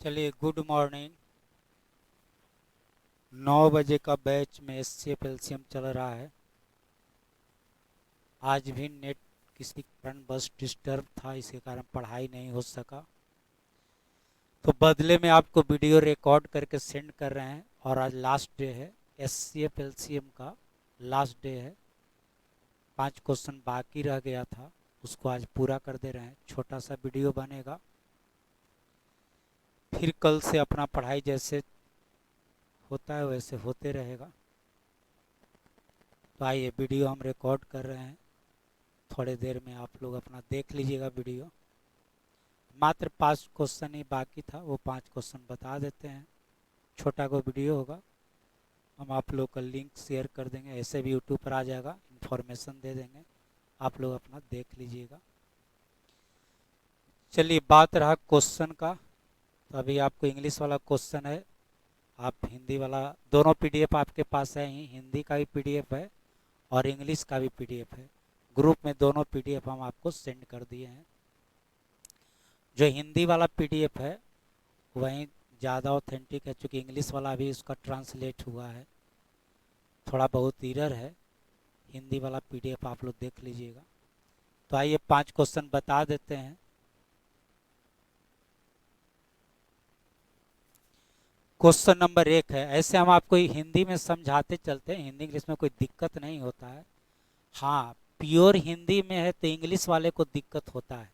चलिए, good morning. 9 बजे का बैच में एससीएफ एलसीएम चल रहा है। आज भी नेट किसी कारण बस डिस्टर्ब था, इसके कारण पढ़ाई नहीं हो सका। तो बदले में आपको वीडियो रिकॉर्ड करके सेंड कर रहे हैं। और आज लास्ट डे है, एससीएफ एलसीएम का लास्ट डे है। 5 क्वेश्चन बाकी रह गया था, उसको आज पूरा कर दे रहे हैं। छोटा सा वीडियो बनेगा, फिर कल से अपना पढ़ाई जैसे होता है वैसे होते रहेगा। तो आइए, वीडियो हम रिकॉर्ड कर रहे हैं, थोड़ी देर में आप लोग अपना देख लीजिएगा वीडियो। मात्र 5 क्वेश्चन ही बाकी था, वो 5 क्वेश्चन बता देते हैं। छोटा को वीडियो होगा, हम आप लोग का लिंक शेयर कर देंगे, ऐसे भी यूट्यूब पर आ जाएगा, इन्फॉर्मेशन दे देंगे, आप लोग अपना देख लीजिएगा। चलिए, बात रहा क्वेश्चन का। तो अभी आपको इंग्लिश वाला क्वेश्चन है, आप हिंदी वाला दोनों पीडीएफ आपके पास है ही। हिंदी का भी पीडीएफ है और इंग्लिश का भी पीडीएफ है। ग्रुप में दोनों पीडीएफ हम आपको सेंड कर दिए हैं। जो हिंदी वाला पीडीएफ है वहीं ज़्यादा ऑथेंटिक है, क्योंकि इंग्लिश वाला भी उसका ट्रांसलेट हुआ है, थोड़ा बहुत एरर है। हिंदी वाला पीडीएफ आप लोग देख लीजिएगा। तो आइए 5 क्वेश्चन बता देते हैं। क्वेश्चन नंबर 1 है, ऐसे हम आपको हिंदी में समझाते चलते हैं, हिंदी इंग्लिश में कोई दिक्कत नहीं होता है। हाँ, प्योर हिंदी में है तो इंग्लिश वाले को दिक्कत होता है,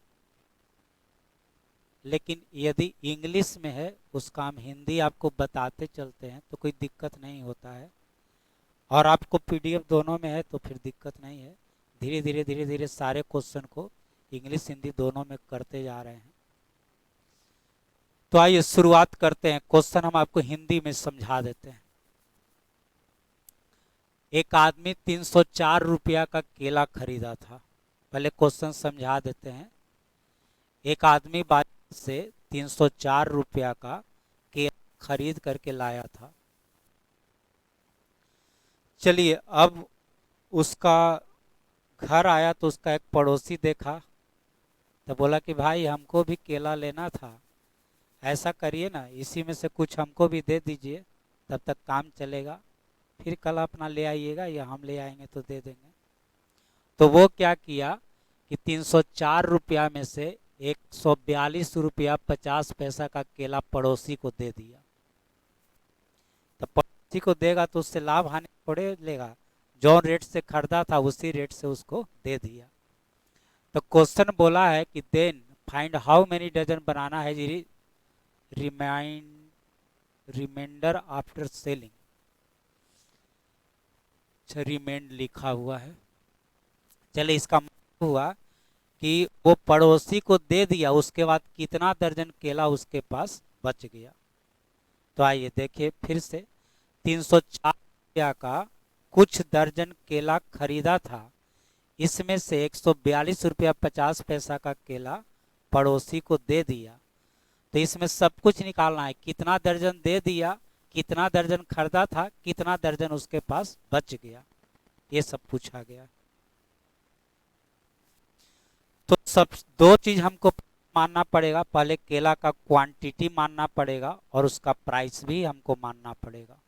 लेकिन यदि इंग्लिश में है उसका हम हिंदी आपको बताते चलते हैं तो कोई दिक्कत नहीं होता है। और आपको पीडीएफ दोनों में है तो फिर दिक्कत नहीं है। धीरे धीरे सारे क्वेश्चन को इंग्लिश हिंदी दोनों में करते जा रहे हैं। तो आइए शुरुआत करते हैं। क्वेश्चन हम आपको हिंदी में समझा देते हैं। एक आदमी 304 रुपया का केला खरीदा था। पहले क्वेश्चन समझा देते हैं। एक आदमी बाजार से 304 रुपया का केला खरीद करके लाया था। चलिए, अब उसका घर आया तो उसका एक पड़ोसी देखा, तो बोला कि भाई हमको भी केला लेना था, ऐसा करिए ना, इसी में से कुछ हमको भी दे दीजिए, तब तक काम चलेगा, फिर कल अपना ले आइएगा या हम ले आएंगे तो दे देंगे। तो वो क्या किया कि 304 रुपया में से 142 रुपया 50 पैसा का केला पड़ोसी को दे दिया। तो पड़ोसी को देगा तो उससे लाभ हानि थोड़े लेगा, जो रेट से खरीदा था उसी रेट से उसको दे दिया। तो क्वेश्चन बोला है कि then find how many dozen banana है रिमाइंडर आफ्टर सेलिंग। अच्छा, रिमेंड लिखा हुआ है। चले, इसका मतलब हुआ कि वो पड़ोसी को दे दिया, उसके बाद कितना दर्जन केला उसके पास बच गया। तो आइए देखिए फिर से। 304 रुपया का कुछ दर्जन केला खरीदा था, इसमें से 142 रुपया 50 पैसा का केला पड़ोसी को दे दिया। तो इसमें सब कुछ निकालना है, कितना दर्जन दे दिया, कितना दर्जन खरीदा था, कितना दर्जन उसके पास बच गया, ये सब पूछा गया। तो सब दो चीज हमको मानना पड़ेगा। पहले केला का क्वांटिटी मानना पड़ेगा और उसका प्राइस भी हमको मानना पड़ेगा।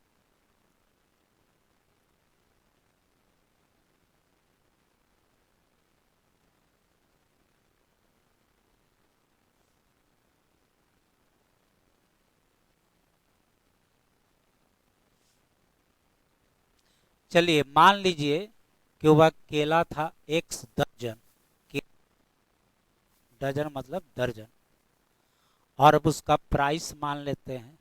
चलिए, मान लीजिए कि वह केला था 1 दर्जन। डजन मतलब दर्जन। और अब उसका प्राइस मान लेते हैं।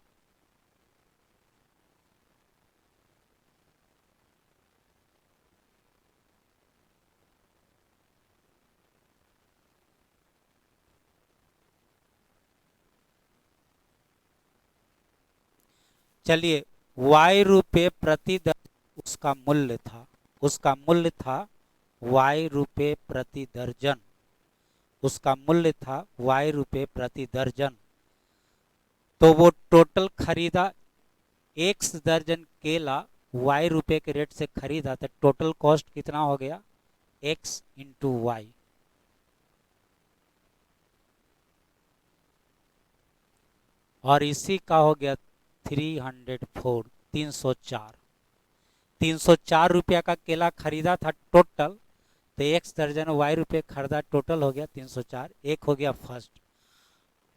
चलिए, y रुपये प्रति दर्जन उसका मूल्य था। उसका मूल्य था y रुपये प्रति दर्जन। उसका मूल्य था y रुपये प्रति दर्जन। तो वो टोटल खरीदा 1 दर्जन केला y रुपये के रेट से खरीदा, तो टोटल कॉस्ट कितना हो गया, x इंटू वाई। और इसी का हो गया 304, 304। 304 रुपया का केला खरीदा था टोटल, तो 1 दर्जन वाई रुपये खरीदा, टोटल हो गया 304। एक हो गया फर्स्ट।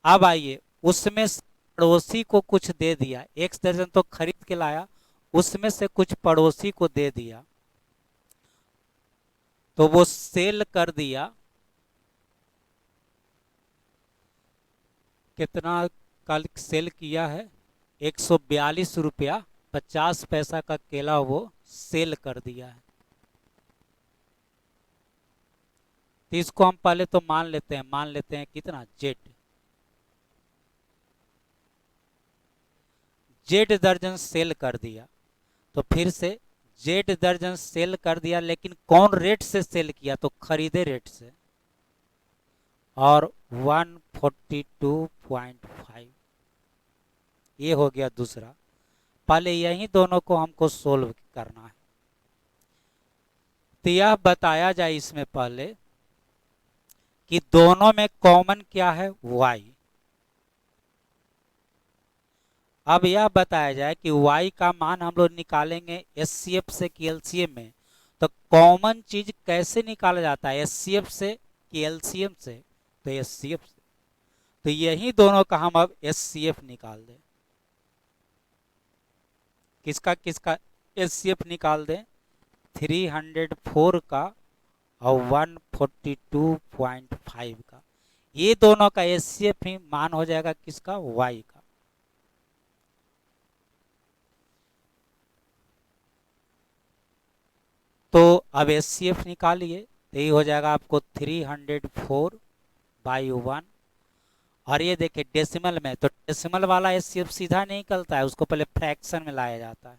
अब आइए, उसमें से पड़ोसी को कुछ दे दिया, 1 दर्जन तो खरीद के लाया, उसमें से कुछ पड़ोसी को दे दिया, तो वो सेल कर दिया। कितना का सेल किया है? 142 रुपया 50 पैसा का केला वो सेल कर दिया है। तो इसको हम पहले तो मान लेते हैं कितना, जेड। जेड दर्जन सेल कर दिया, तो फिर से जेड दर्जन सेल कर दिया, लेकिन कौन रेट से सेल किया? तो खरीदे रेट से, और 142.5, ये हो गया दूसरा। पहले यही दोनों को हमको सोल्व करना है। तो यह बताया जाए इसमें पहले कि दोनों में कॉमन क्या है? y। अब यह बताया जाए कि y का मान हम लोग निकालेंगे एचसीएफ से कि एलसीएम में। तो कॉमन चीज कैसे निकाला जाता है, एचसीएफ से कि एलसीएम से? तो एचसीएफ से। तो यही दोनों का हम अब एचसीएफ निकाल दें। किसका किसका एचसीएफ निकाल दें? 304 का और 142.5 का, ये दोनों का एचसीएफ ही मान हो जाएगा किसका? y का। तो अब एचसीएफ निकालिए, तो ये हो जाएगा आपको 304/1। और ये देखिए डेसिमल में, तो डेसिमल वाला एचसीएफ सीधा नहीं निकलता है, उसको पहले फ्रैक्शन में लाया जाता है।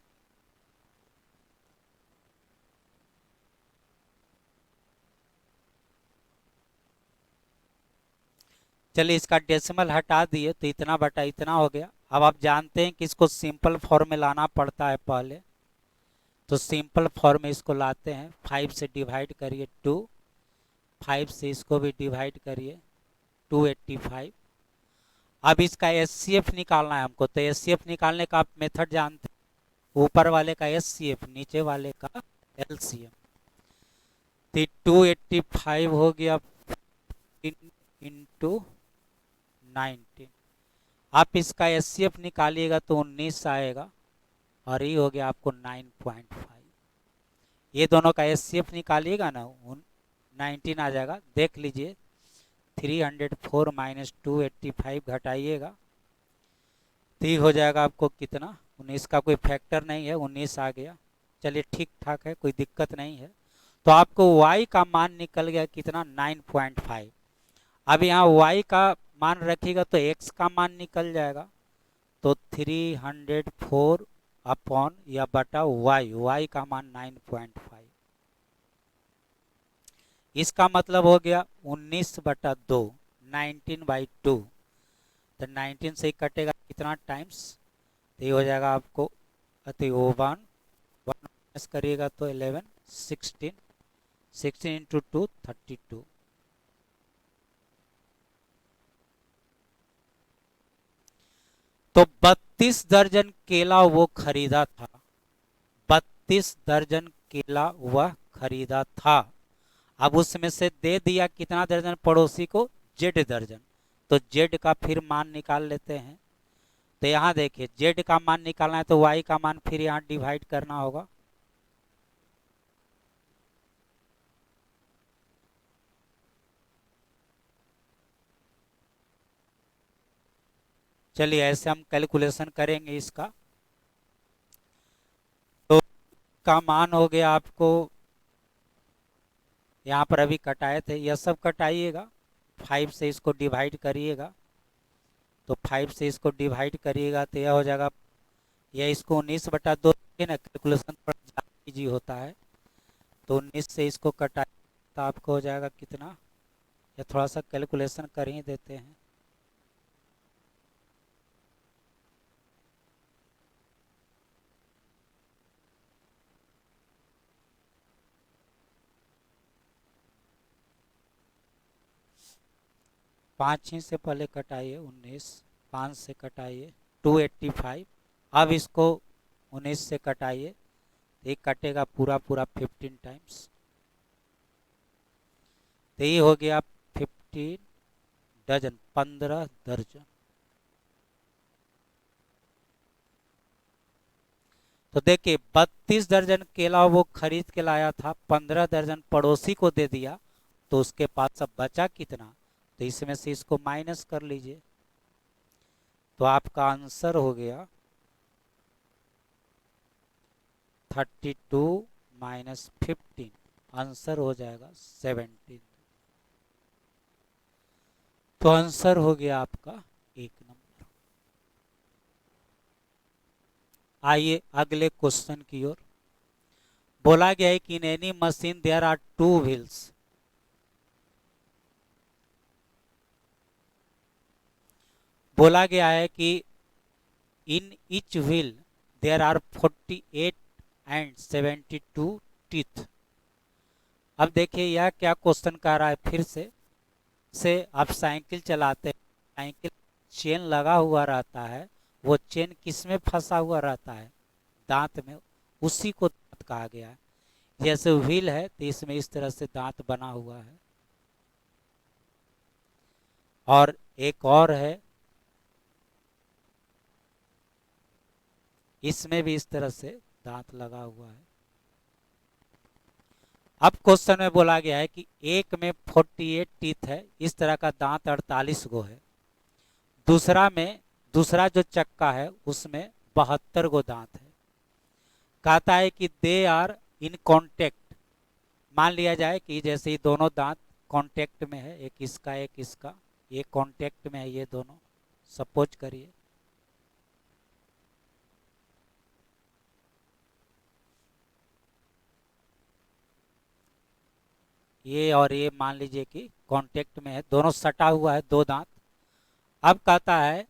चलिए इसका डेसिमल हटा दिए, तो इतना बटा इतना हो गया। अब आप जानते हैं कि इसको सिंपल फॉर्म में लाना पड़ता है पहले, तो सिंपल फॉर्म में इसको लाते हैं। 5 से डिवाइड करिए 2, 5 से इसको भी डिवाइड करिए 285। अब इसका एचसीएफ निकालना है हमको, तो एचसीएफ निकालने का आप मेथड जानते हैं, ऊपर वाले का एचसीएफ, नीचे वाले का एलसीएम। तो 285 हो गया इंटू 19। आप इसका एचसीएफ निकालिएगा तो 19 आएगा, और ये हो गया आपको 9.5। ये दोनों का एचसीएफ निकालिएगा ना, 19 आ जाएगा। देख लीजिए, 304 माइनस 285 घटाइएगा, तो ये हो जाएगा आपको कितना? 19 का कोई फैक्टर नहीं है, 19 आ गया। चलिए ठीक ठाक है, कोई दिक्कत नहीं है। तो आपको y का मान निकल गया कितना? 9.5। अब यहाँ y का मान रखिएगा तो x का मान निकल जाएगा, तो 304 अपॉन या बटा y का मान 9.5। इसका मतलब हो गया 19/2, 19/2। तो 19 से ही कटेगा कितना टाइम्स? तो ये हो जाएगा आपको, अति 1 माइनस करिएगा तो 11, 16, 16 इंटू 2 32। तो 32 दर्जन केला वो खरीदा था, 32 दर्जन केला वह खरीदा था। अब उसमें से दे दिया कितना दर्जन पड़ोसी को? जेड दर्जन। तो जेड का फिर मान निकाल लेते हैं। तो यहाँ देखिए, जेड का मान निकालना है तो वाई का मान फिर यहाँ डिवाइड करना होगा। चलिए ऐसे हम कैलकुलेशन करेंगे इसका। तो का मान हो गया आपको, यहाँ पर अभी कटाए थे, यह सब कटाइएगा, 5 से इसको डिवाइड करिएगा। तो 5 से इसको डिवाइड करिएगा तो यह हो जाएगा, यह इसको 19/2 ना, कैलकुलेशन थोड़ा इजी होता है। तो 19 से इसको कटाए तो आपको हो जाएगा कितना? या थोड़ा सा कैलकुलेशन कर ही देते हैं। पाँच ही से पहले कटाइए, 19, 5 से कटाइए 285। अब इसको 19 से कटाइए, ये कटेगा पूरा पूरा 15 टाइम्स, तो ये हो गया 15 डजन, 15 दर्जन। तो देखिए 32 दर्जन केला वो खरीद के लाया था, 15 दर्जन पड़ोसी को दे दिया, तो उसके पास अब बचा कितना, तो इसमें से इसको माइनस कर लीजिए, तो आपका आंसर हो गया 32 माइनस 15, आंसर हो जाएगा 17। तो आंसर हो गया आपका 1 नंबर। आइए अगले क्वेश्चन की ओर। बोला गया है कि in any machine there are 2 wheels. बोला गया है कि in each wheel there are 48 and 72 teeth. अब देखिए यह क्या क्वेश्चन कर रहा है, फिर से आप साइकिल चलाते हैं, साइकिल चेन लगा हुआ रहता है, वो चेन किस में फंसा हुआ रहता है, दांत में, उसी को दांत कहा गया है। जैसे व्हील है तो इसमें इस तरह से दांत बना हुआ है, और एक और है, इसमें भी इस तरह से दांत लगा हुआ है। अब क्वेश्चन में बोला गया है कि एक में 48 टीथ है, इस तरह का दांत 48 गो है। दूसरा जो चक्का है उसमें 72 गो दांत है। कहता है कि दे आर इन कॉन्टेक्ट। मान लिया जाए कि जैसे ये दोनों दांत कॉन्टेक्ट में है, एक इसका, ये कॉन्टेक्ट में है, ये दोनों सपोज करिए। ये और ये मान लीजिए कि कांटेक्ट में है, दोनों सटा हुआ है, दो दांत। अब कहता है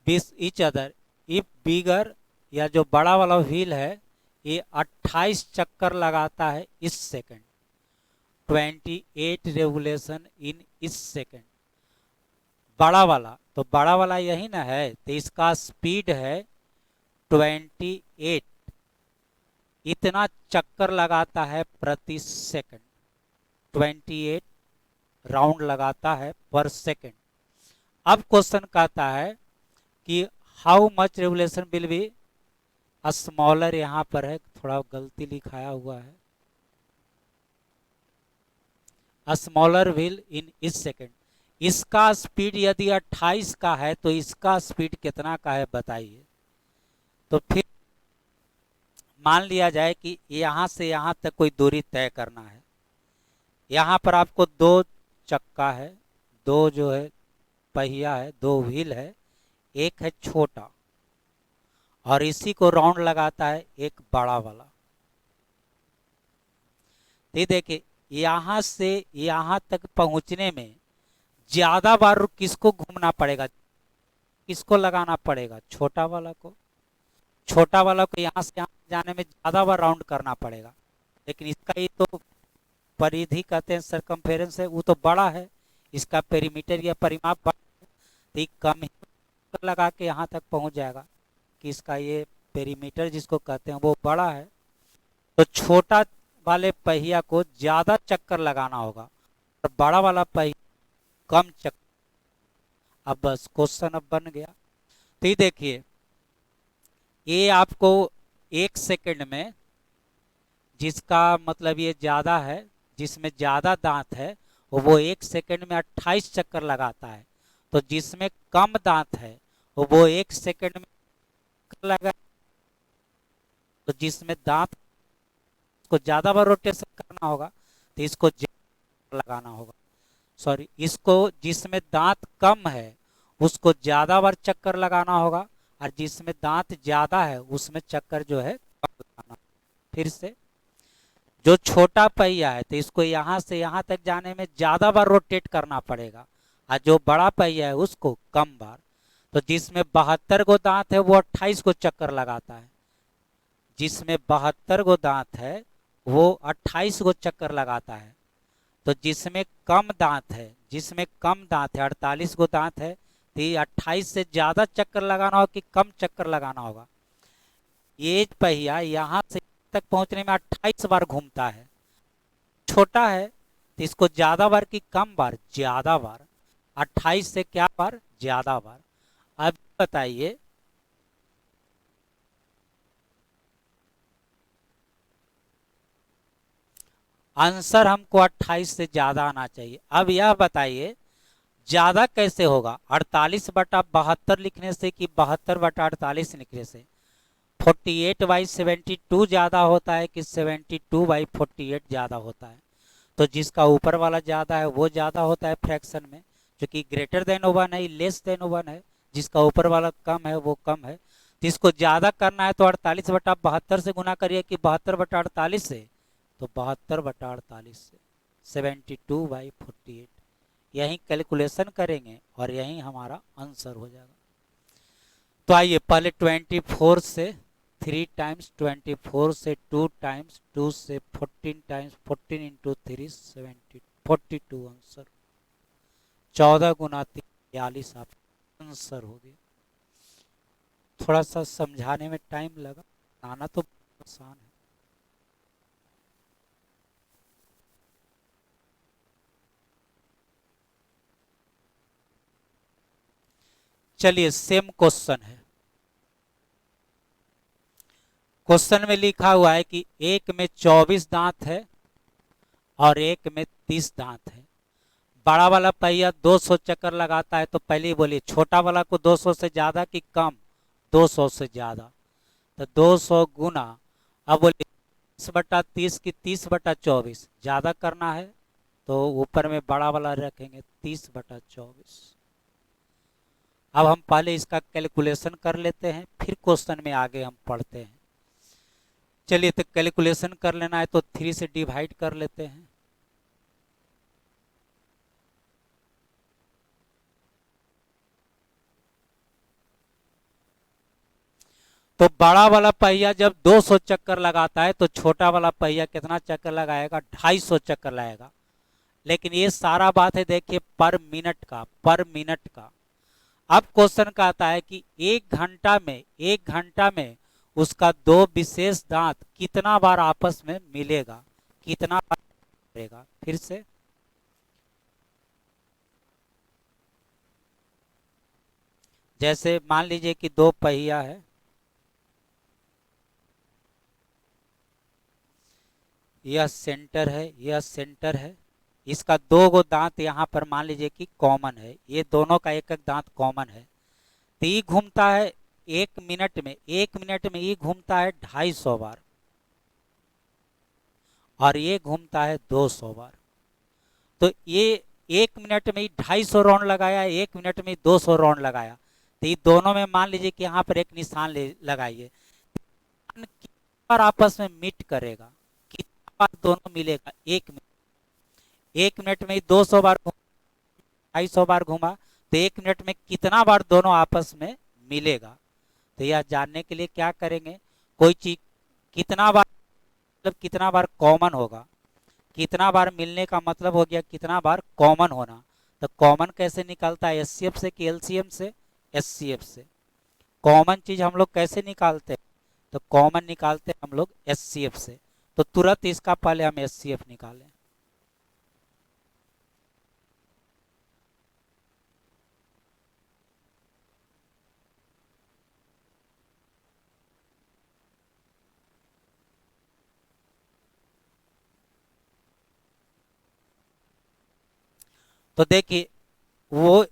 दिस ईच अदर इफ बिगर, या जो बड़ा वाला व्हील है ये 28 चक्कर लगाता है इस सेकंड, 28 रेवोल्यूशन इन इस सेकंड। बड़ा वाला, तो बड़ा वाला यही ना है, तो इसका स्पीड है 28, इतना चक्कर लगाता है प्रति सेकंड, 28 राउंड लगाता है पर सेकंड। अब क्वेश्चन कहता है कि how much revolution will be smaller, यहां पर है थोड़ा गलती लिखाया हुआ है, स्मॉलर व्हील इन इस सेकंड। इसका स्पीड यदि 28 का है तो इसका स्पीड कितना का है बताइए। तो फिर मान लिया जाए कि यहां से यहां तक कोई दूरी तय करना है। यहां पर आपको दो चक्का है, दो जो है पहिया है, दो व्हील है, एक है छोटा, और इसी को राउंड लगाता है एक बड़ा वाला। ये देखिए यहां से यहां तक पहुंचने में ज्यादा बार किसको घूमना पड़ेगा, किसको लगाना पड़ेगा, छोटा वाला को। छोटा वाला को यहां से यहां जाने में ज्यादा बार राउंड करना पड़ेगा, लेकिन इसका ये तो परिधि कहते हैं, सरकमफेरेंस है, वो तो बड़ा है, इसका पेरीमीटर या परिमाप बड़ा है, तो ये कम ही लगा के यहाँ तक पहुंच जाएगा कि इसका ये पेरीमीटर जिसको कहते हैं वो बड़ा है। तो छोटा वाले पहिया को ज्यादा चक्कर लगाना होगा और बड़ा वाला पहिया कम चक्कर। अब बस क्वेश्चन अब बन गया। तो ये देखिए ये आपको 1 सेकंड में, जिसका मतलब ये ज्यादा है, जिसमें ज्यादा दांत है वो 1 सेकंड में 28 चक्कर लगाता है, तो जिसमें कम दांत है वो 1 सेकंड में लगा, तो जिसमें दांत को ज्यादा बार रोटेशन करना होगा तो इसको ज्यादा लगाना होगा, सॉरी इसको जिसमें दांत कम है उसको ज्यादा बार चक्कर लगाना होगा, और जिसमें दांत ज्यादा है उसमें चक्कर जो है कम लगाना। फिर से जो छोटा पहिया है तो इसको यहां से यहां तक जाने में ज्यादा बार रोटेट करना पड़ेगा, और जो बड़ा पहिया है उसको कम बार। तो जिसमें 72 गो दांत है वो 28 को चक्कर लगाता है, जिसमें 72 गो दांत है वो 28 को चक्कर लगाता है। तो जिसमें कम दांत है, जिसमें कम दांत है, 48 गो दांत है, तो ये 28 से ज्यादा चक्कर लगाना होगा कि कम चक्कर लगाना होगा? ये पहिया यहाँ से तक पहुंचने में 28 बार घूमता है, छोटा है तो इसको ज्यादा बार कि कम बार? ज्यादा बार। 28 से क्या बार? ज्यादा बार। अब बताइए, आंसर हमको 28 से ज्यादा आना चाहिए। अब यह बताइए ज्यादा कैसे होगा? 48/72 लिखने से कि 72/48 लिखने से? 48/72 ज्यादा होता है कि 72/48 ज्यादा होता है? तो जिसका ऊपर वाला ज्यादा है वो ज्यादा होता है फ्रैक्शन में, जो कि ग्रेटर देन 1 है, लेस देन 1 है। जिसका ऊपर वाला कम है वो कम है। तो इसको ज्यादा करना है तो 48/72 से गुना करिए कि 72/48 से? तो 72/48 से 72/48। यही कैलकुलेशन करेंगे और यही हमारा आंसर हो जाएगा। तो आइए पहले 24 से 3 टाइम्स, 24 से 2 टाइम्स, 2 से 14 टाइम्स, 14 इंटू 3 70, 42 आंसर। 14 गुना 3 42 आप आंसर हो गया। थोड़ा सा समझाने में टाइम लगा, आना तो आसान है। चलिए सेम क्वेश्चन है। क्वेश्चन में लिखा हुआ है कि एक में 24 दांत है और एक में 30 दांत है। बड़ा वाला पहिया 200 चक्कर लगाता है, तो पहले ही बोलिए छोटा वाला को 200 से ज्यादा कि कम? 200 से ज्यादा। तो 200 गुना, अब बोलिए 30/30 की 30/24 ज्यादा करना है तो ऊपर में बड़ा वाला रखेंगे 30/24। अब हम पहले इसका कैलकुलेशन कर लेते हैं, फिर क्वेश्चन में आगे हम पढ़ते हैं। चलिए तो कैलकुलेशन कर लेना है तो 3 से डिवाइड कर लेते हैं। तो बड़ा वाला पहिया जब 200 चक्कर लगाता है तो छोटा वाला पहिया कितना चक्कर लगाएगा? 250 चक्कर लगाएगा। लेकिन ये सारा बात है देखिए पर मिनट का, पर मिनट का। अब क्वेश्चन का आता है कि एक घंटा में उसका दो विशेष दांत कितना बार आपस में मिलेगा, कितना बार मिलेगा? फिर से जैसे मान लीजिए कि दो पहिया है, यह सेंटर है, यह सेंटर है। इसका दो गो दांत यहाँ पर मान लीजिए कि कॉमन है, ये दोनों का एक एक दांत कॉमन है। तो ये घूमता है एक मिनट में ये घूमता है 250 बार और ये घूमता है 200 बार। तो ये एक मिनट में 250 राउंड लगाया, एक मिनट में 200 राउंड लगाया। तो ये दोनों में मान लीजिए कि यहाँ पर एक निशान लगाइए। कितनी बार आपस में मीट करेगा, कितना बार दोनों मिलेगा? एक मिनट में 200 बार 250 बार घूमा, तो एक मिनट में कितना बार दोनों आपस में मिलेगा? तो यह जानने के लिए क्या करेंगे, कोई चीज कितना बार मतलब कितना बार कॉमन होगा, कितना बार मिलने का मतलब हो गया कितना बार कॉमन होना। तो कॉमन कैसे निकलता है? एचसीएफ से कि एलसीएम से? एचसीएफ से। कॉमन चीज हम लोग कैसे निकालते हैं? तो कॉमन निकालते हैं हम लोग एचसीएफ से। तो तुरंत इसका पहले हम एचसीएफ निकालें। तो देखिए वो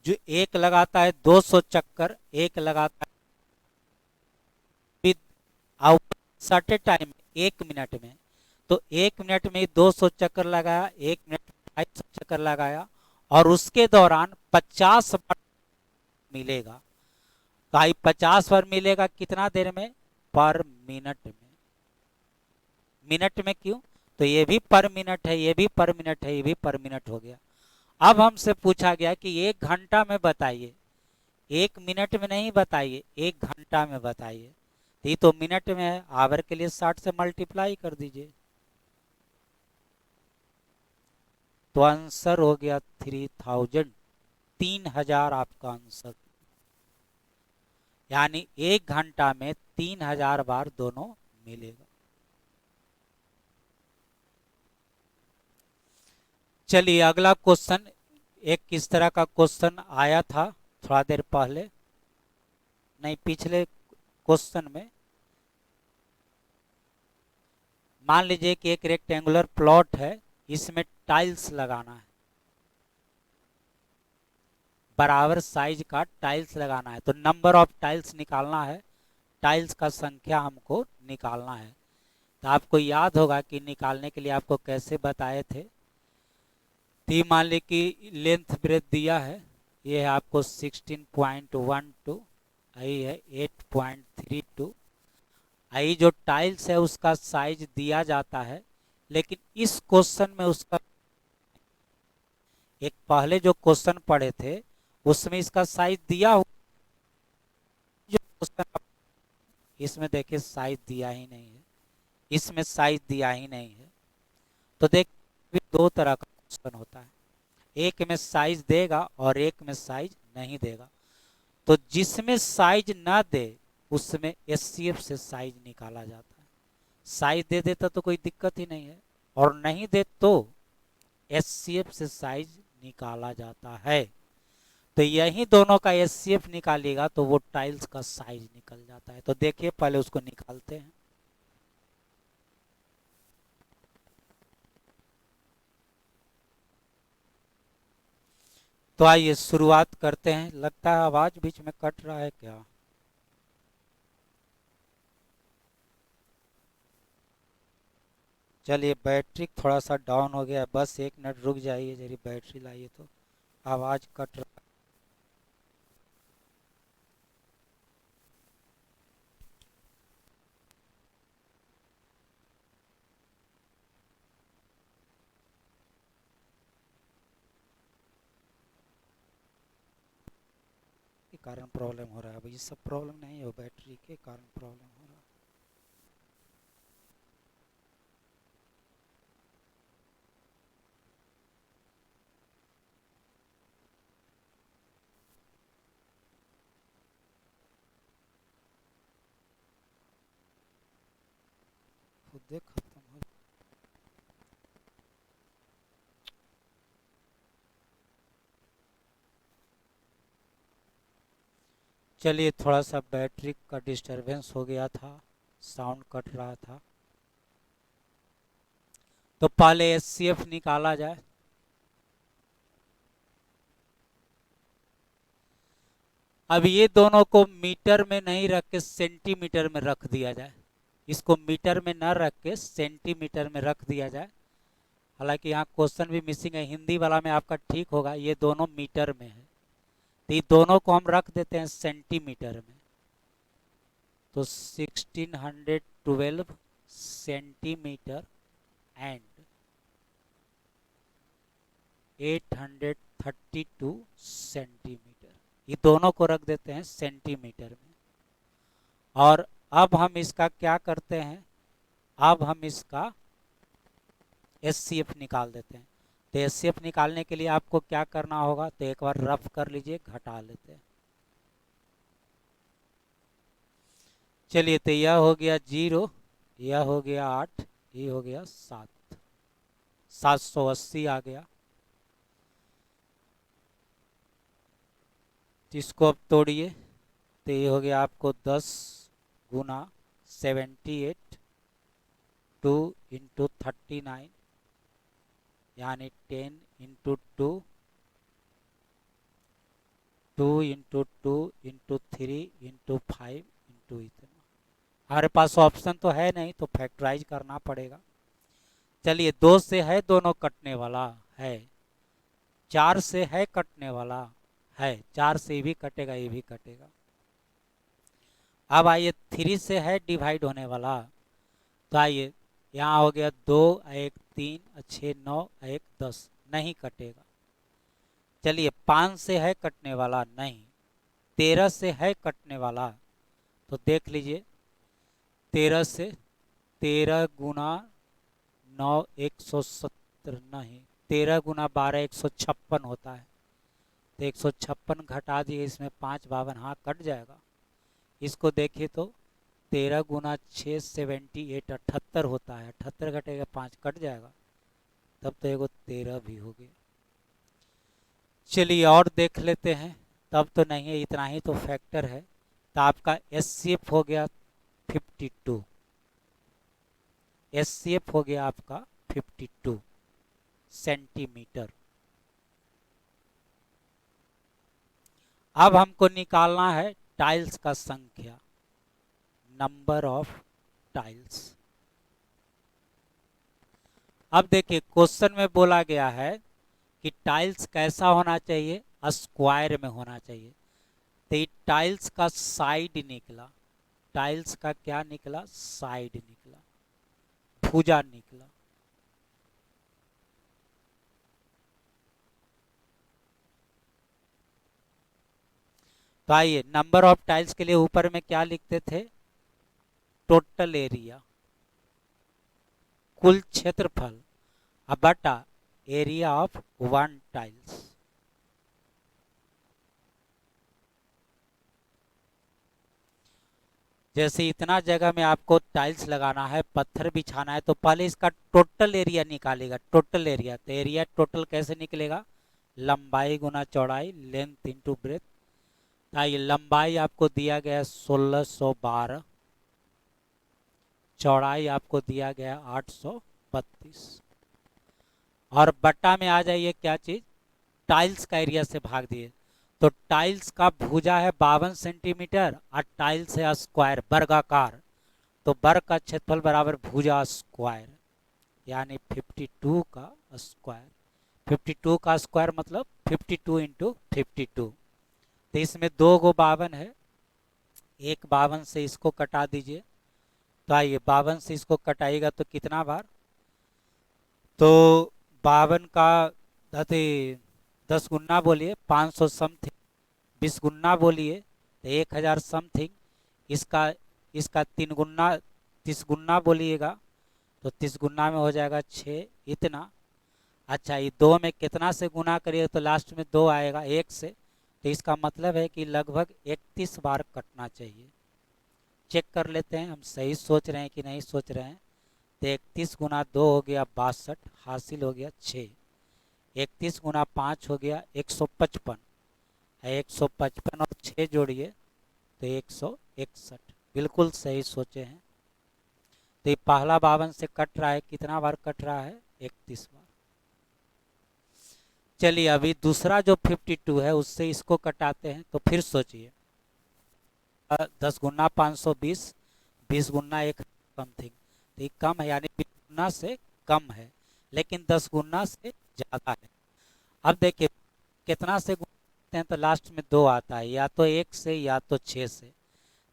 जो एक लगाता है 200 चक्कर, एक लगाता है सर्टे टाइम, एक मिनट में। तो एक मिनट में 200 चक्कर लगाया, एक मिनट में 250 चक्कर लगाया, और उसके दौरान 50 बार मिलेगा। भाई 50 बार मिलेगा कितना देर में? पर मिनट में। मिनट में क्यों? तो ये भी पर मिनट है, ये भी पर मिनट है, ये भी पर मिनट हो गया। अब हमसे पूछा गया कि एक घंटा में बताइए, एक मिनट में नहीं बताइए, एक घंटा में बताइए। ये तो मिनट में है, आवर के लिए 60 से मल्टीप्लाई कर दीजिए। तो आंसर हो गया 3000। 3000 आपका आंसर, यानी 1 घंटा में 3000 बार दोनों मिलेगा। चलिए अगला क्वेश्चन, एक किस तरह का क्वेश्चन आया था थोड़ा देर पहले, नहीं पिछले क्वेश्चन में। मान लीजिए कि एक रेक्टेंगुलर प्लॉट है, इसमें टाइल्स लगाना है, बराबर साइज का टाइल्स लगाना है, तो नंबर ऑफ टाइल्स निकालना है, टाइल्स का संख्या हमको निकालना है। तो आपको याद होगा कि निकालने के लिए आपको कैसे बताए थे। तो मान ली कि लेंथ ब्रेथ दिया है, ये है आपको 16.12, आई है 8.32, आई जो टाइल्स है उसका साइज दिया जाता है, लेकिन इस क्वेश्चन में उसका, एक पहले जो क्वेश्चन पढ़े थे उसमें इसका साइज दिया हुआ, जो क्वेश्चन इसमें देखिए साइज दिया ही नहीं है, इसमें साइज दिया ही नहीं है। तो देखिए दो तरह का क्वेश्चन होता है, एक में साइज देगा और एक में साइज नहीं देगा। तो जिसमें साइज ना दे उसमें एचसीएफ से साइज निकाला जाता है, साइज दे देता तो कोई दिक्कत ही नहीं है, और नहीं दे तो एचसीएफ से साइज निकाला जाता है। तो यही दोनों का एचसीएफ निकालेगा तो वो टाइल्स का साइज निकल जाता है। तो देखिए पहले उसको निकालते हैं। तो आइए शुरुआत करते हैं। लगता है आवाज बीच में कट रहा है क्या? चलिए बैटरी थोड़ा सा डाउन हो गया है, बस 1 मिनट रुक जाइए, जरी बैटरी लाइए तो आवाज कट रहा है। के कारण प्रॉब्लम हो रहा है, अब ये सब प्रॉब्लम नहीं हो, बैटरी के कारण प्रॉब्लम हो रहा है। खुद खत्म हो। चलिए थोड़ा सा बैटरी का डिस्टरबेंस हो गया था, साउंड कट रहा था। तो पहले एचसीएफ निकाला जाए। अब ये दोनों को मीटर में नहीं रख के सेंटीमीटर में रख दिया जाए, इसको मीटर में न रख के सेंटीमीटर में रख दिया जाए। हालांकि यहाँ क्वेश्चन भी मिसिंग है, हिंदी वाला में आपका ठीक होगा, ये दोनों मीटर में है, तो ये दोनों को हम रख देते हैं सेंटीमीटर में। तो 1612 सेंटीमीटर एंड 832 सेंटीमीटर, ये दोनों को रख देते हैं सेंटीमीटर में। और अब हम इसका क्या करते हैं, अब हम इसका एचसीएफ निकाल देते हैं। तो एचसीएफ निकालने के लिए आपको क्या करना होगा, तो एक बार रफ कर लीजिए, घटा लेते हैं। चलिए तो यह हो गया 0, यह हो गया 8, ये हो गया 7, 780 आ गया। तो इसको अब तोड़िए, तो ये हो गया आपको 10 गुना 78, 2 इंटू 39, यानी 10 into 2, 2 into 2 into 3 into 5 into इतना। हमारे पास ऑप्शन तो है नहीं, तो फैक्टराइज करना पड़ेगा। चलिए 2 से है दोनों कटने वाला है, 4 से है कटने वाला है, 4 से ये भी कटेगा ये भी कटेगा। अब आइए 3 से है डिवाइड होने वाला, तो आइए यहाँ हो गया 2, 1 3, 6 9, 1 10, नहीं कटेगा। चलिए 5 से है कटने वाला, नहीं। 13 से है कटने वाला, तो देख लीजिए 13 से, 13 गुना 9 170, नहीं, 13 गुना 12 156 होता है, तो 156 घटा दिए, इसमें 5 52, हाँ कट जाएगा। इसको देखिए तो 13 गुना 6 78 78 होता है, 78 घटेगा 5 कट जाएगा, तब तो एगो 13 भी हो गया। चलिए और देख लेते हैं, तब तो नहीं है, इतना ही तो फैक्टर है। तो आपका एचसीएफ हो गया 52, एचसीएफ हो गया आपका 52 सेंटीमीटर। अब हमको निकालना है टाइल्स का संख्या, नंबर ऑफ टाइल्स। अब देखिए क्वेश्चन में बोला गया है कि टाइल्स कैसा होना चाहिए, स्क्वायर में होना चाहिए। तो ये टाइल्स का साइड निकला, टाइल्स का क्या निकला, साइड निकला, भुजा निकला। तो आइए नंबर ऑफ टाइल्स के लिए ऊपर में क्या लिखते थे, टोटल एरिया, कुल क्षेत्रफल, बटा एरिया ऑफ वन टाइल्स। जैसे इतना जगह में आपको टाइल्स लगाना है, पत्थर बिछाना है, तो पहले इसका टोटल एरिया निकालेगा, टोटल एरिया। तो एरिया टोटल कैसे निकलेगा, लंबाई गुना चौड़ाई, लेंथ इंटू ब्रेथ। आइए लंबाई आपको दिया गया 1612, चौड़ाई आपको दिया गया 832, और बट्टा में आ जाइए क्या चीज, टाइल्स का एरिया से भाग दिए। तो टाइल्स का भुजा है 52 सेंटीमीटर, और टाइल्स है स्क्वायर वर्गाकार, तो वर्ग का क्षेत्रफल बराबर भुजा स्क्वायर, यानी 52 का स्क्वायर। 52 का स्क्वायर मतलब 52 इंटू 52। तो इसमें 2 गो 52 है, एक 52 से इसको कटा दीजिए। तो आइए 52 से इसको कटाइएगा तो कितना बार, तो 52 का अति 10 गुना बोलिए 500 समथिंग, 20 गुना बोलिए तो 1000 समथिंग, इसका इसका 3 गुना 30 गुना बोलिएगा तो 30 गुना में हो जाएगा 6 इतना। अच्छा ये 2 में कितना से गुना करिए तो लास्ट में 2 आएगा 1 से, तो इसका मतलब है कि लगभग 31 बार कटना चाहिए। चेक कर लेते हैं हम सही सोच रहे हैं कि नहीं सोच रहे हैं। तो 31 गुना 2 हो गया 62, हासिल हो गया 6। 31 गुना 5 हो गया 155, 155 और 6 जोड़िए तो 161, बिल्कुल सही सोचे हैं। तो ये पहला 52 से कट रहा है, कितना बार कट रहा है, 31 बार। चलिए अभी दूसरा जो 52 है उससे इसको कटाते हैं, तो फिर सोचिए 10 गुना 520, 20 गुना 1 समथिंग, तो ये कम है, यानी 20 गुना से कम है, लेकिन 10 गुना से ज़्यादा है। अब देखिए कितना से गुणा हैं तो लास्ट में 2 आता है, या तो 1 से या तो 6 से,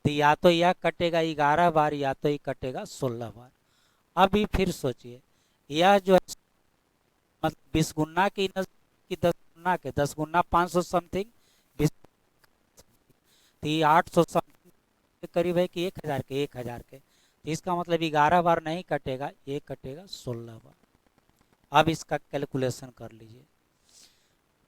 तो या तो यह कटेगा 11 बार या तो ये कटेगा 16 बार। अभी फिर सोचिए यह जो है मतलब 20 गुना की नजदीक की 10 गुना के, 10 गुना 500 समथिंग, 20 तो ये 800 समथिंग के करीब है कि 1000 के, 1000 के, तो इसका मतलब 11 बार नहीं कटेगा, ये कटेगा 16 बार। अब इसका कैलकुलेशन कर लीजिए।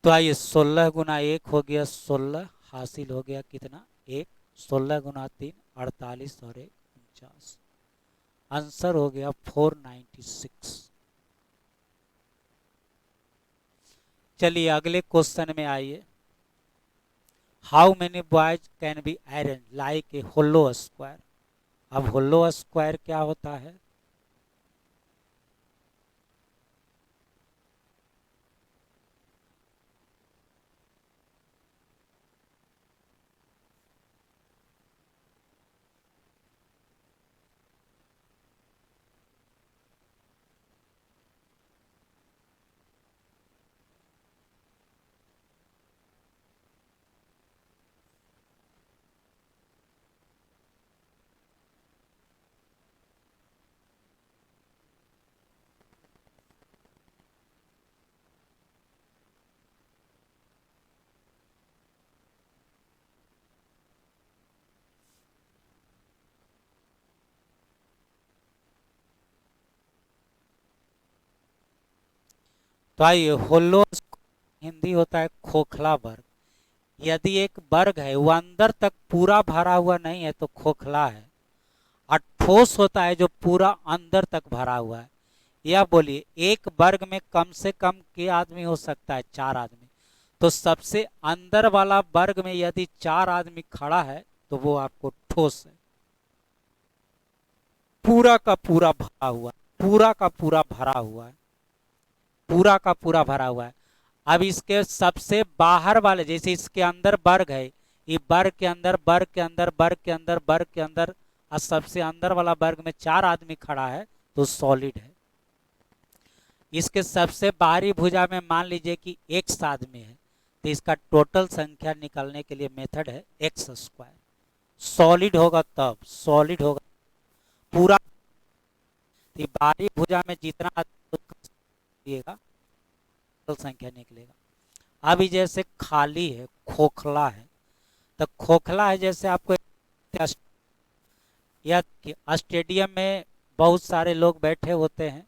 तो आइए 16 गुना 1 हो गया 16, हासिल हो गया कितना 1, 16 गुना 3 48 और 1 49, आंसर हो गया 496। चलिए अगले क्वेश्चन में आइए। How many boys can be arrange like a hollow square. अब होलो स्क्वायर क्या होता है, तो आइए होलो हिंदी होता है खोखला वर्ग, यदि एक वर्ग है वो अंदर तक पूरा भरा हुआ नहीं है तो खोखला है, और ठोस होता है जो पूरा अंदर तक भरा हुआ है। या बोलिए एक वर्ग में कम से कम के आदमी हो सकता है? 4 आदमी। तो सबसे अंदर वाला वर्ग में यदि 4 आदमी खड़ा है तो वो आपको ठोस है, पूरा का पूरा भरा हुआ है, पूरा का पूरा भरा हुआ है, पूरा का पूरा भरा हुआ है। अब इसके सबसे बाहर वाले, जैसे इसके अंदर वर्ग है, ये वर्ग के अंदर, वर्ग के अंदर, वर्ग के अंदर, वर्ग के अंदर, और सबसे अंदर वाला वर्ग में 4 आदमी खड़ा है तो सॉलिड है। इसके सबसे बाहरी भुजा में मान लीजिए कि x आदमी है, तो इसका टोटल संख्या निकालने के लिए मेथड है x स्क्वायर। सॉलिड होगा तब, सॉलिड होगा पूरा, तो बाहरी भुजा में जितना दिएगा टोटल संख्या निकलेगा। अभी जैसे खाली है, खोखला है, तो खोखला है जैसे आपको या स्टेडियम में बहुत सारे लोग बैठे होते हैं,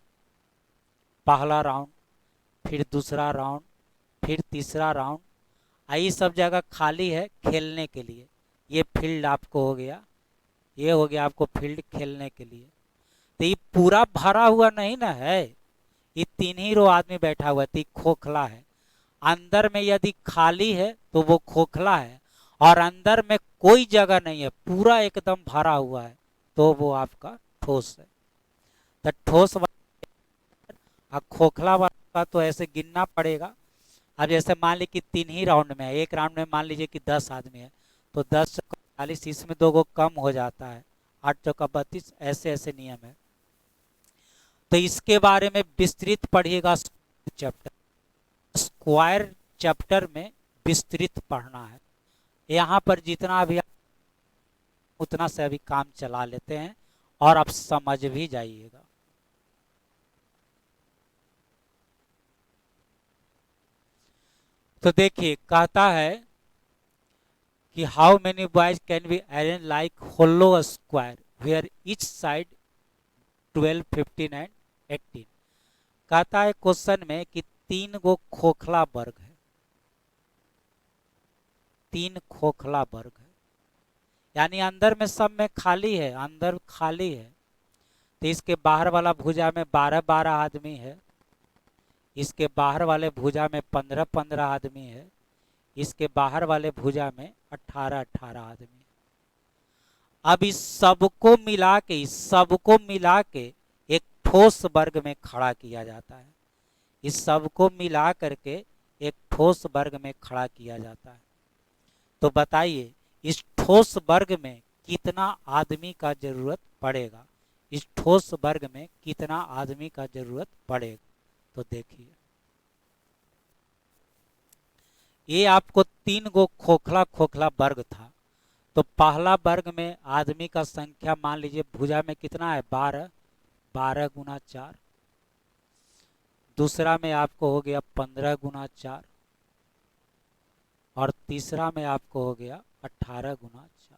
पहला राउंड, फिर दूसरा राउंड, फिर तीसरा राउंड, ये सब जगह खाली है खेलने के लिए। ये फील्ड आपको हो गया, ये हो गया आपको फील्ड खेलने के लिए। तो ये पूरा भरा हुआ नहीं ना है, ये 3 ही रो आदमी बैठा हुआ है, तो ये खोखला है। अंदर में यदि खाली है तो वो खोखला है, और अंदर में कोई जगह नहीं है, पूरा एकदम भरा हुआ है, तो वो आपका ठोस है। तो ठोस वाला खोखला वाला तो ऐसे गिनना पड़ेगा। अब जैसे मान ली कि 3 ही राउंड में है, एक राउंड में मान लीजिए कि 10 आदमी है, तो 10 चौका 40, इसमें 2 को कम हो जाता है, 8 चौका 32, ऐसे ऐसे नियम है। तो इसके बारे में विस्तृत पढ़िएगा चैप्टर, स्क्वायर चैप्टर में विस्तृत पढ़ना है। यहाँ पर जितना भी उतना से अभी काम चला लेते हैं और आप समझ भी जाइएगा। तो देखिए कहता है कि how many boys can be arrange like hollow square where each side 12, 15 and 18। कहता है क्वेश्चन में कि 3 गो खोखला वर्ग है, 3 खोखला वर्ग है, यानी अंदर में सब में खाली है, अंदर खाली है। तो इसके बाहर वाला भुजा में 12-12 आदमी है, इसके बाहर वाले भुजा में 15-15 आदमी है, इसके बाहर वाले भुजा में 18-18 आदमी है। अब इस सबको मिला के, इस सबको मिला के एक ठोस वर्ग में खड़ा किया जाता है, इस सबको मिला करके एक ठोस वर्ग में खड़ा किया जाता है। तो बताइए इस ठोस वर्ग में कितना आदमी का जरूरत पड़ेगा, इस ठोस वर्ग में कितना आदमी का जरूरत पड़ेगा? तो देखिए ये आपको 3 गो खोखला खोखला वर्ग था, तो पहला वर्ग में आदमी का संख्या मान लीजिए भुजा में कितना है, 12, 12 गुना 4। दूसरा में आपको हो गया 15 गुना 4, और तीसरा में आपको हो गया 18 गुना 4।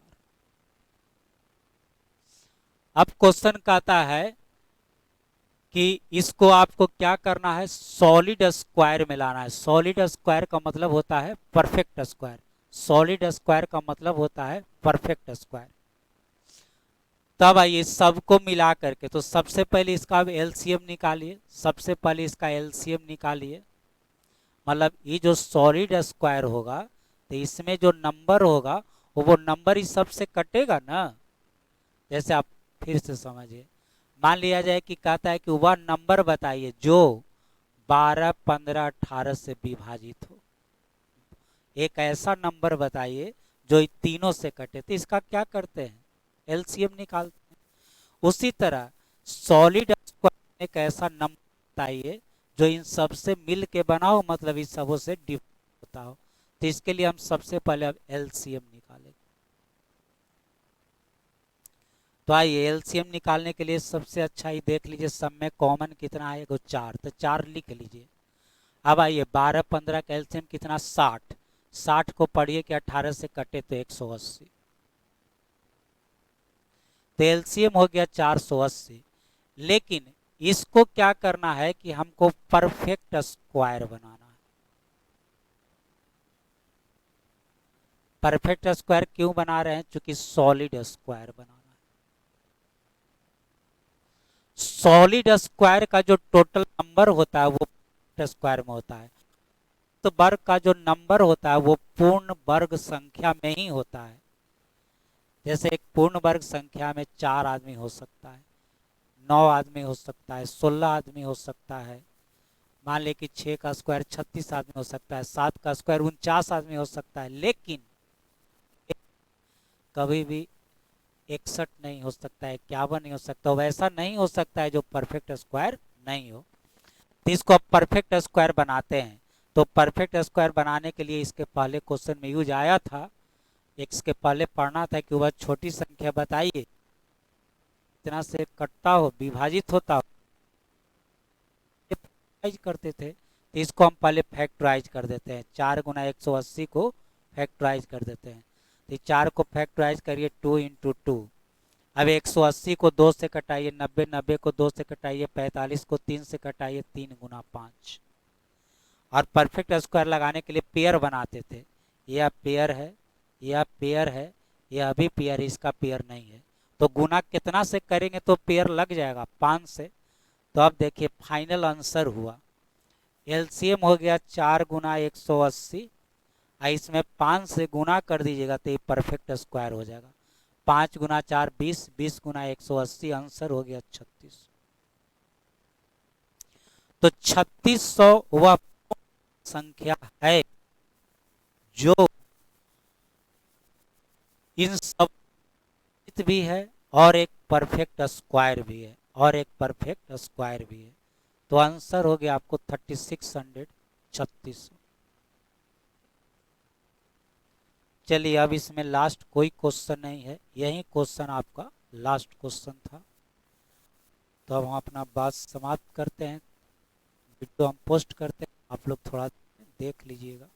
अब क्वेश्चन कहता है कि इसको आपको क्या करना है, सॉलिड स्क्वायर में लाना है। सॉलिड स्क्वायर का मतलब होता है परफेक्ट स्क्वायर, सॉलिड स्क्वायर का मतलब होता है परफेक्ट स्क्वायर। तब आइए सबको मिला करके, तो सबसे पहले इसका एलसीएम निकालिए, सबसे पहले इसका एलसीएम निकालिए। मतलब ये जो सॉलिड स्क्वायर होगा तो इसमें जो नंबर होगा वो नंबर इस सबसे कटेगा ना। जैसे आप फिर से समझिए, मान लिया जाए कि कहता है कि वह नंबर बताइए जो 12, 15, 18 से विभाजित हो। एक ऐसा नंबर बताइए जो इन तीनों से कटे, तो इसका क्या करते हैं, एलसीएम निकालते हैं। उसी तरह सॉलिड स्क्वायर एक ऐसा नंबर बताइए जो इन सब से मिल के बना हो, मतलब इन सबों से डिवाइड होता हो। तो इसके लिए हम सबसे पहले अब एलसीएम निकालेंगे। तो आइए एलसीएम निकालने के लिए सबसे अच्छा ही देख लीजिए, सब में कॉमन कितना है, 4, तो 4 लिख लीजिए। अब आइए 12, 15 का एलसीएम कितना, 60। 60 को पढ़िए कि 18 से कटे तो 180, तो एलसीएम हो गया 480। लेकिन इसको क्या करना है कि हमको परफेक्ट स्क्वायर बनाना है। परफेक्ट स्क्वायर क्यों बना रहे हैं? क्योंकि सॉलिड स्क्वायर बनाना है। सॉलिड स्क्वायर का जो टोटल नंबर होता है वो स्क्वायर में होता है, तो वर्ग का जो नंबर होता है वो पूर्ण वर्ग संख्या में ही होता है। जैसे एक पूर्ण वर्ग संख्या में 4 आदमी हो सकता है, 9 आदमी हो सकता है, 16 आदमी हो सकता है, मान ले कि 6 का स्क्वायर 36 आदमी हो सकता है, 7 का स्क्वायर 49 आदमी हो सकता है, लेकिन कभी भी 61 नहीं हो सकता है, 51 नहीं हो सकता, वैसा नहीं हो सकता है जो परफेक्ट स्क्वायर नहीं हो। तो इसको आप परफेक्ट स्क्वायर बनाते हैं। तो परफेक्ट स्क्वायर बनाने के लिए इसके पहले क्वेश्चन में यूज आया था, इसके पहले पढ़ना था कि वह छोटी संख्या बताइए इतना से कटता हो, विभाजित होता हो, फैक्टराइज करते थे। तो इसको हम पहले फैक्टराइज कर देते हैं, 4 गुना 180 को फैक्टराइज कर देते हैं। तो 4 को फैक्टराइज करिए 2 इंटू 2। अब 180 को 2 से कटाइए, 90 90 को 2 से कटाइए, 45 को 3 से कटाइए, 3 गुना 5। और परफेक्ट स्क्वायर लगाने के लिए पेयर बनाते थे, यह पेयर है, यह पेयर है, यह अभी पेयर है, इसका पेयर नहीं है। तो गुना कितना से करेंगे तो पेयर लग जाएगा? 5 से। तो अब देखिए फाइनल आंसर हुआ, एलसीएम हो गया 4 गुना 180, इसमें 5 से गुना कर दीजिएगा तो ये परफेक्ट स्क्वायर हो जाएगा। 5 गुना 4 20, 20 गुना 180, आंसर हो गया 36। तो 3600 वह संख्या है जो इन सब भी है और एक परफेक्ट स्क्वायर भी है, और एक परफेक्ट स्क्वायर भी है। तो आंसर हो गया आपको 3600। चलिए अब इसमें लास्ट कोई क्वेश्चन नहीं है, यही क्वेश्चन आपका लास्ट क्वेश्चन था। तो अब हम अपना बात समाप्त करते हैं, वीडियो हम पोस्ट करते हैं, आप लोग थोड़ा देख लीजिएगा।